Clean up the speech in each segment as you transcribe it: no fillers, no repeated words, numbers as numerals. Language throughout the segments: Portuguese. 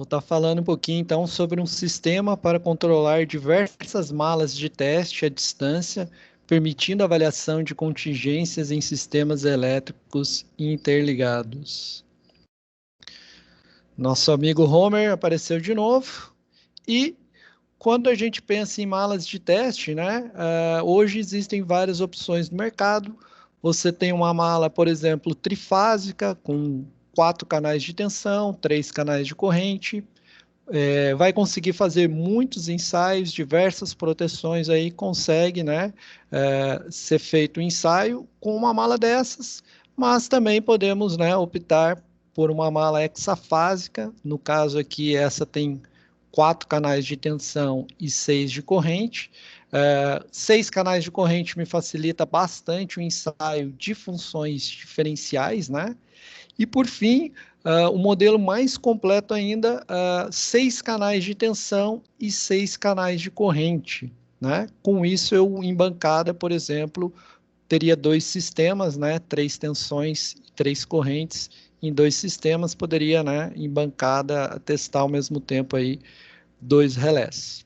Vou estar falando um pouquinho, então, sobre um sistema para controlar diversas malas de teste à distância, permitindo a avaliação de contingências em sistemas elétricos interligados. Nosso amigo Homer apareceu de novo. E quando a gente pensa em malas de teste, né, hoje existem várias opções no mercado. Você tem uma mala, por exemplo, trifásica, com 4 canais de tensão, 3 canais de corrente. Vai conseguir fazer muitos ensaios, diversas proteções aí, consegue, né, ser feito o ensaio com uma mala dessas, mas também podemos, né, optar por uma mala hexafásica. No caso aqui, essa tem 4 canais de tensão e 6 de corrente. 6 canais de corrente me facilita bastante o ensaio de funções diferenciais, né? E por fim, o modelo mais completo ainda, 6 canais de tensão e 6 canais de corrente, né? Com isso, eu em bancada, por exemplo, teria 2 sistemas, né? 3 tensões e 3 correntes em 2 sistemas, poderia, né, em bancada, testar ao mesmo tempo aí 2 relés.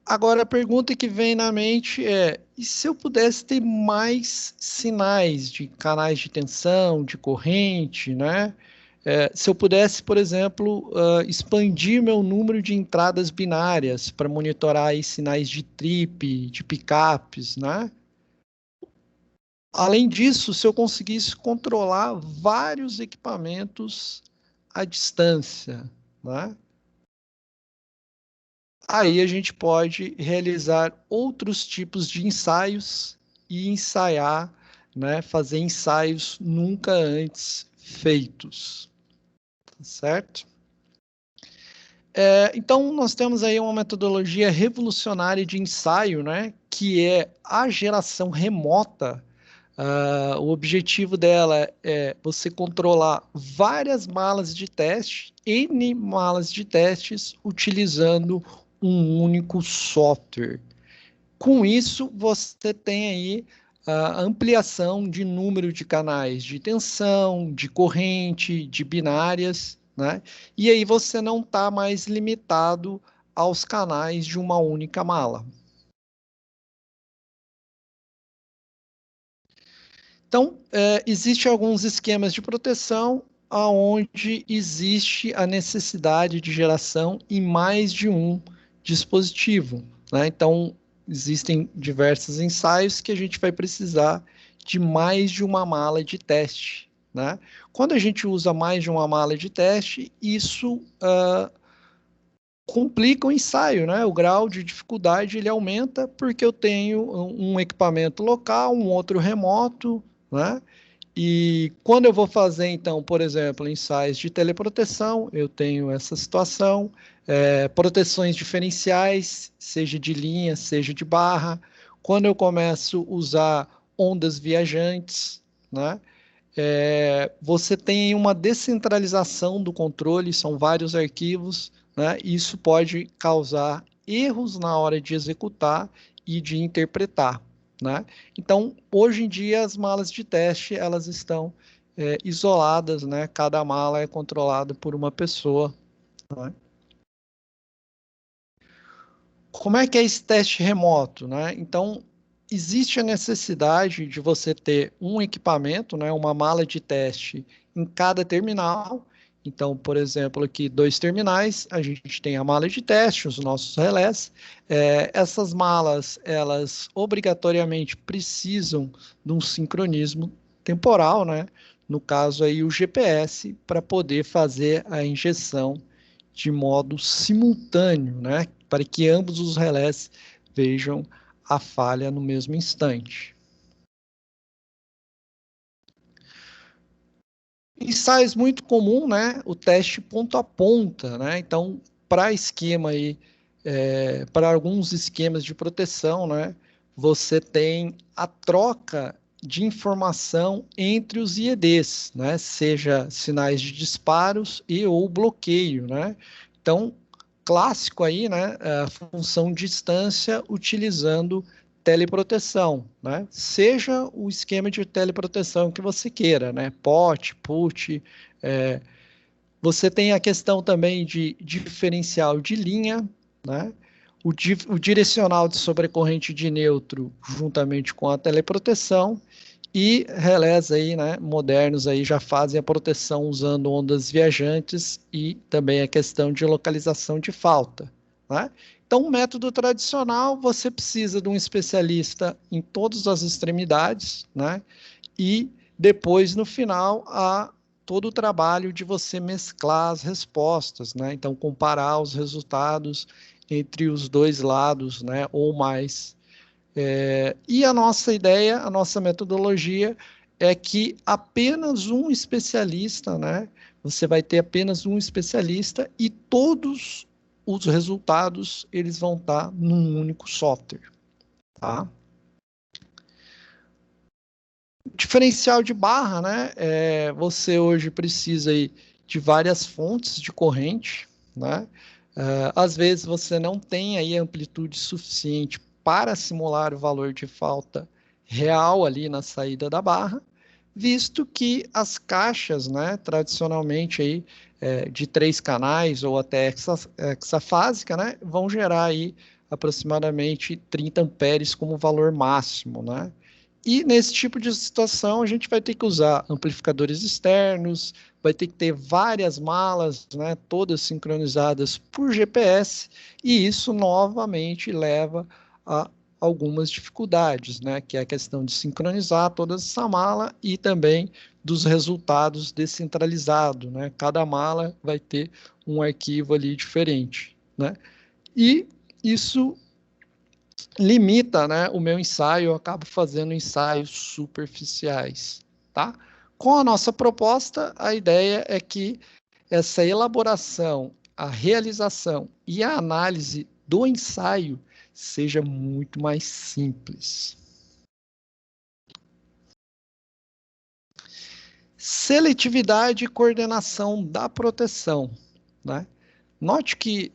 Agora, a pergunta que vem na mente é: e se eu pudesse ter mais sinais de canais de tensão, de corrente, né? Se eu pudesse, por exemplo, expandir meu número de entradas binárias para monitorar aí sinais de trip, de picapes, né? Além disso, se eu conseguisse controlar vários equipamentos à distância, né? Aí a gente pode realizar outros tipos de ensaios e ensaiar, né, fazer ensaios nunca antes feitos, certo? Então, nós temos aí uma metodologia revolucionária de ensaio, né, que é a geração remota. O objetivo dela é você controlar várias malas de teste, N malas de testes, utilizando um único software. Com isso, você tem aí a ampliação de número de canais de tensão, de corrente, de binárias, né? E aí você não está mais limitado aos canais de uma única mala. Então, existem alguns esquemas de proteção aonde existe a necessidade de geração em mais de um dispositivo, né? Então, existem diversos ensaios que a gente vai precisar de mais de uma mala de teste, né? Quando a gente usa mais de uma mala de teste, isso complica o ensaio, né? O grau de dificuldade ele aumenta porque eu tenho um equipamento local, um outro remoto, né? E quando eu vou fazer, então, por exemplo, ensaios de teleproteção, eu tenho essa situação, proteções diferenciais, seja de linha, seja de barra. Quando eu começo a usar ondas viajantes, né? Você tem uma descentralização do controle, são vários arquivos, né? Isso pode causar erros na hora de executar e de interpretar, né? Então, hoje em dia, as malas de teste elas estão isoladas, né? Cada mala é controlada por uma pessoa, né? Como é que é esse teste remoto, né? Então, existe a necessidade de você ter um equipamento, né, uma mala de teste em cada terminal. Então, por exemplo, aqui 2 terminais, a gente tem a mala de teste, os nossos relés. Essas malas, elas obrigatoriamente precisam de um sincronismo temporal, né? No caso aí o GPS, para poder fazer a injeção de modo simultâneo, né? Para que ambos os relés vejam a falha no mesmo instante. Ensaios muito comum, né? O teste ponto a ponta, né? Então, para esquema aí, para alguns esquemas de proteção, né? Você tem a troca de informação entre os IEDs, né? Seja sinais de disparos e ou bloqueio, né? Então, clássico aí, né? A função distância utilizando teleproteção, né? Seja o esquema de teleproteção que você queira, né? POT, PUT, você tem a questão também de diferencial de linha, né? O direcional de sobrecorrente de neutro juntamente com a teleproteção e relés aí, né, modernos aí já fazem a proteção usando ondas viajantes e também a questão de localização de falta, né? Então, o método tradicional, você precisa de um especialista em todas as extremidades, né? E depois, no final, todo o trabalho de você mesclar as respostas, né? Então, comparar os resultados entre os dois lados, né? Ou mais. E a nossa ideia, a nossa metodologia é que apenas um especialista, né? Você vai ter apenas um especialista e todos os resultados eles vão estar num único software, tá? Diferencial de barra, né? Você hoje precisa aí de várias fontes de corrente, né? Às vezes você não tem aí amplitude suficiente para simular o valor de falta real ali na saída da barra, visto que as caixas, né, tradicionalmente aí, de 3 canais ou até hexafásica, né, vão gerar aí aproximadamente 30 amperes como valor máximo, né? E nesse tipo de situação, a gente vai ter que usar amplificadores externos, vai ter que ter várias malas, né, todas sincronizadas por GPS, e isso novamente leva a algumas dificuldades, né, que é a questão de sincronizar toda essa mala e também dos resultados descentralizados, né? Cada mala vai ter um arquivo ali diferente, né? E isso limita, né, o meu ensaio, eu acabo fazendo ensaios superficiais, tá? Com a nossa proposta, a ideia é que essa elaboração, a realização e a análise do ensaio seja muito mais simples. Seletividade e coordenação da proteção, né? Note que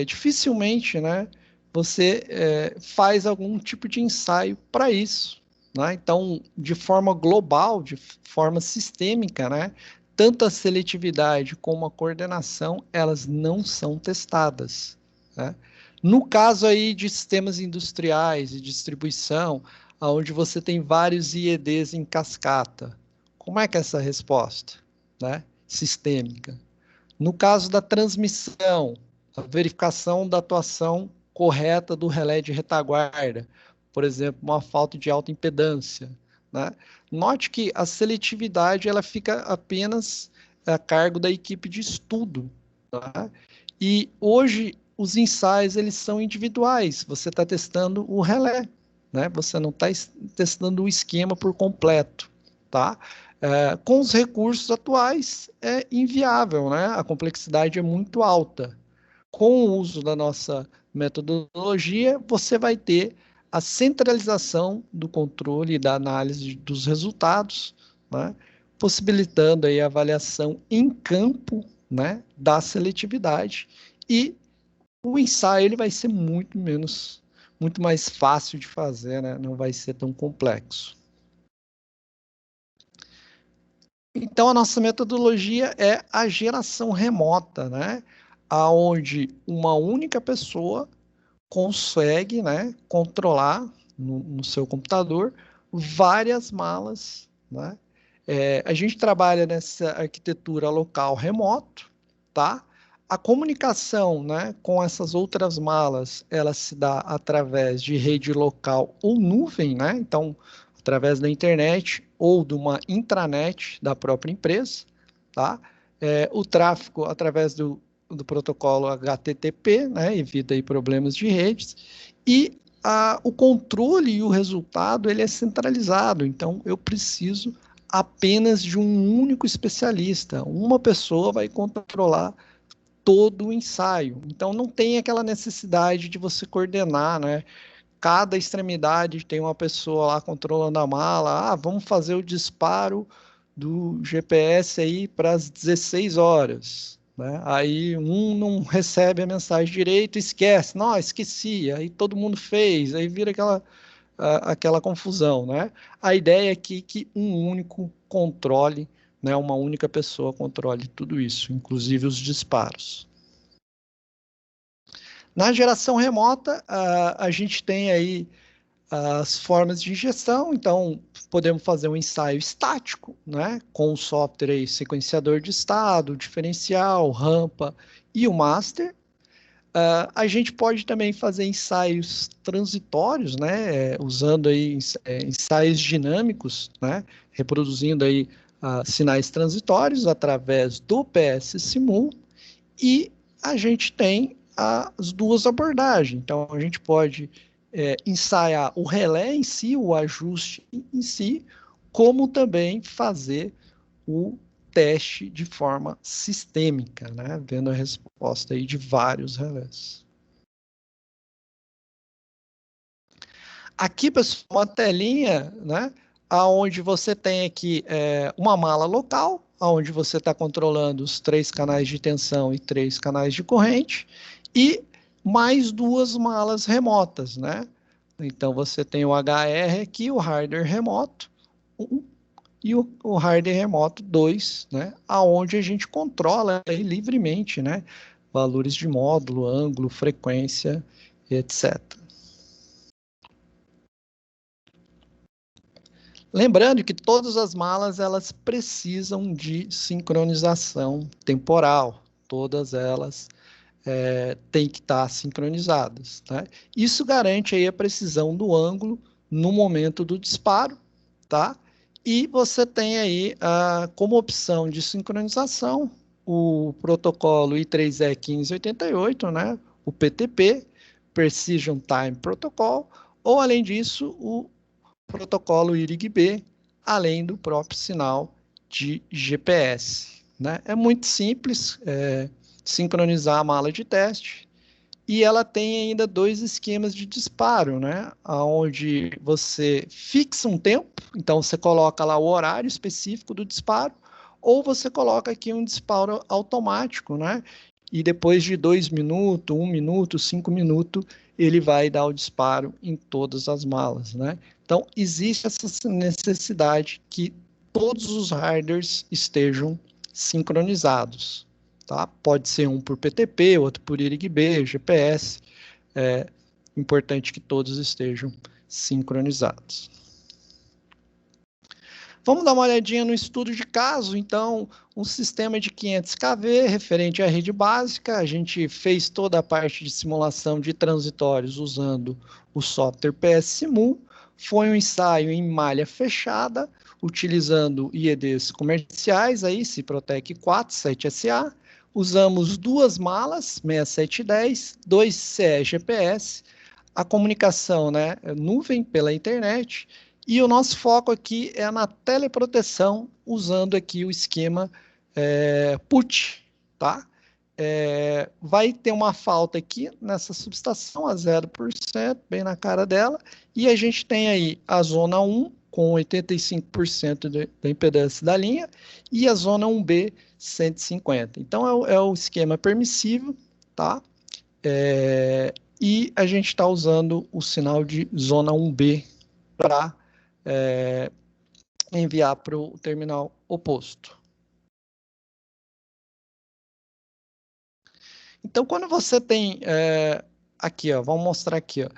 dificilmente, né, você faz algum tipo de ensaio para isso, né? Então, de forma global, de forma sistêmica, né, tanto a seletividade como a coordenação, elas não são testadas, né? No caso aí de sistemas industriais e distribuição, onde você tem vários IEDs em cascata, como é que é essa resposta, né, sistêmica? No caso da transmissão, a verificação da atuação correta do relé de retaguarda, por exemplo, uma falta de alta impedância, né? Note que a seletividade ela fica apenas a cargo da equipe de estudo, tá? E hoje os ensaios eles são individuais. Você está testando o relé, né? Você não está testando o esquema por completo, tá? Com os recursos atuais é inviável, né? A complexidade é muito alta. Com o uso da nossa metodologia, você vai ter a centralização do controle e da análise dos resultados, né? Possibilitando aí a avaliação em campo, né, da seletividade, e o ensaio ele vai ser muito mais fácil de fazer, né? Não vai ser tão complexo. Então, a nossa metodologia é a geração remota, né? Onde uma única pessoa consegue, né, controlar no seu computador várias malas, né? A gente trabalha nessa arquitetura local remoto, tá? A comunicação, né, com essas outras malas, ela se dá através de rede local ou nuvem, né? Então, através da internet ou de uma intranet da própria empresa, tá? O tráfego através do protocolo HTTP, né? Evita aí problemas de redes, e o controle e o resultado ele é centralizado, então eu preciso apenas de um único especialista, uma pessoa vai controlar todo o ensaio, então não tem aquela necessidade de você coordenar, né? Cada extremidade tem uma pessoa lá controlando a mala. Vamos fazer o disparo do GPS aí para as 16 horas. Né? Aí um não recebe a mensagem direito, esquece. Não, esqueci. Aí todo mundo fez. Aí vira aquela confusão, né? A ideia aqui é que um único controle, né, uma única pessoa controle tudo isso, inclusive os disparos. Na geração remota, a gente tem aí as formas de injeção, então podemos fazer um ensaio estático, né, com o software aí, sequenciador de estado, diferencial, rampa e o master. A gente pode também fazer ensaios transitórios, né, usando aí ensaios dinâmicos, né, reproduzindo aí sinais transitórios através do PS Simul, e a gente tem as duas abordagens. Então, a gente pode ensaiar o relé em si, o ajuste em si, como também fazer o teste de forma sistêmica, né? Vendo a resposta aí de vários relés. Aqui, pessoal, uma telinha, né? Onde você tem aqui uma mala local, onde você está controlando os 3 canais de tensão e 3 canais de corrente, e mais 2 malas remotas, né? Então você tem o HR aqui, o hardware remoto 1 e o hardware remoto 2, né? Aonde a gente controla aí livremente, né? Valores de módulo, ângulo, frequência, etc. Lembrando que todas as malas elas precisam de sincronização temporal, todas elas têm que estar sincronizadas, né? Isso garante aí a precisão do ângulo no momento do disparo, tá? E você tem aí como opção de sincronização o protocolo I3E1588, né? O PTP, Precision Time Protocol, ou além disso o protocolo IRIG-B, além do próprio sinal de GPS. Né? É muito simples sincronizar a mala de teste, e ela tem ainda 2 esquemas de disparo, né? Onde você fixa um tempo, então você coloca lá o horário específico do disparo, ou você coloca aqui um disparo automático, né? E depois de 2 minutos, 1 minuto, 5 minutos, ele vai dar o disparo em todas as malas, né? Então, existe essa necessidade que todos os hardwares estejam sincronizados. Tá? Pode ser um por PTP, outro por IRIG-B, GPS. É importante que todos estejam sincronizados. Vamos dar uma olhadinha no estudo de caso. Então, um sistema de 500 kV referente à rede básica. A gente fez toda a parte de simulação de transitórios usando o software PS Simul. Foi um ensaio em malha fechada, utilizando IEDs comerciais, aí, Ciprotec 4, 7SA. Usamos 2 malas, 6710, 2 CE GPS, a comunicação, né, nuvem pela internet, e o nosso foco aqui é na teleproteção, usando aqui o esquema PUT, tá? Vai ter uma falta aqui nessa subestação a 0%, bem na cara dela, e a gente tem aí a zona 1 com 85% da impedância da linha e a zona 1B 150. Então é o esquema permissivo, tá? E a gente está usando o sinal de zona 1B para enviar para o terminal oposto. Então, quando você tem aqui, ó, vamos mostrar aqui, ó,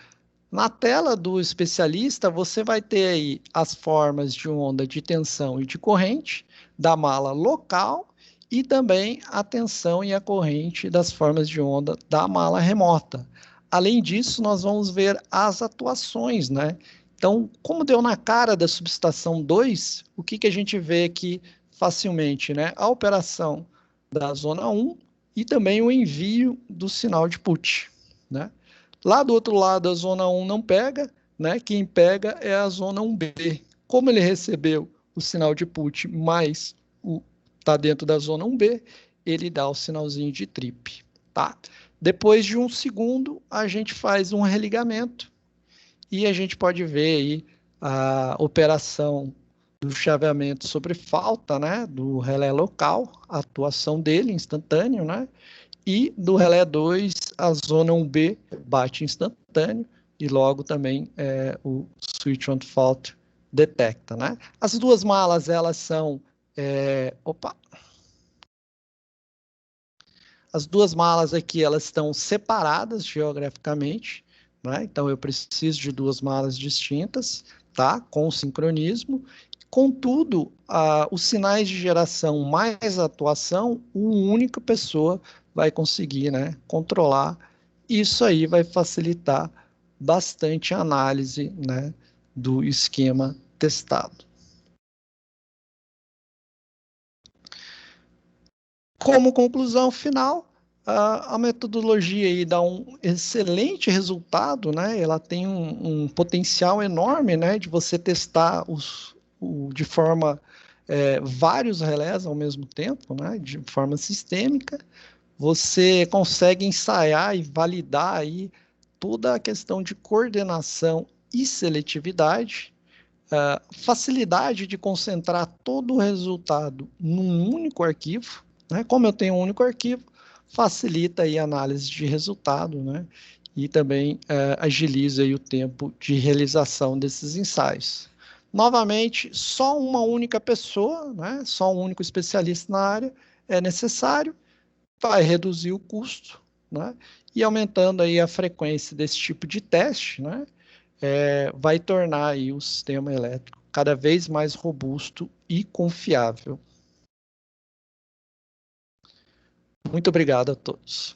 na tela do especialista, você vai ter aí as formas de onda de tensão e de corrente da mala local e também a tensão e a corrente das formas de onda da mala remota. Além disso, nós vamos ver as atuações, né? Então, como deu na cara da subestação 2, o que a gente vê aqui facilmente, né? A operação da zona 1 e também o envio do sinal de PUT, né? Lá do outro lado, a zona 1 não pega, né? Quem pega é a zona 1B. Como ele recebeu o sinal de PUT, mas está dentro da zona 1B, ele dá o sinalzinho de trip, tá? Depois de 1 segundo, a gente faz um religamento e a gente pode ver aí a operação do chaveamento sobre falta, né? Do relé local, a atuação dele instantâneo, né? E do relé 2, a zona 1B bate instantâneo, e logo também o switch on fault detecta, né? As duas malas, elas são... As duas malas aqui, elas estão separadas geograficamente, né? Então, eu preciso de duas malas distintas, tá? Com sincronismo. Contudo, os sinais de geração mais atuação, uma única pessoa vai conseguir, né, controlar. Isso aí vai facilitar bastante a análise, né, do esquema testado. Como conclusão final, a metodologia aí dá um excelente resultado, né? Ela tem um potencial enorme, né, de você testar de forma vários relés ao mesmo tempo, né, de forma sistêmica. Você consegue ensaiar e validar aí toda a questão de coordenação e seletividade, facilidade de concentrar todo o resultado num único arquivo, né? Como eu tenho um único arquivo, facilita aí a análise de resultado, né? E também agiliza aí o tempo de realização desses ensaios. Novamente, só uma única pessoa, né? Só um único especialista na área é necessário, vai reduzir o custo, né? E aumentando aí a frequência desse tipo de teste, né? Vai tornar aí o sistema elétrico cada vez mais robusto e confiável. Muito obrigado a todos.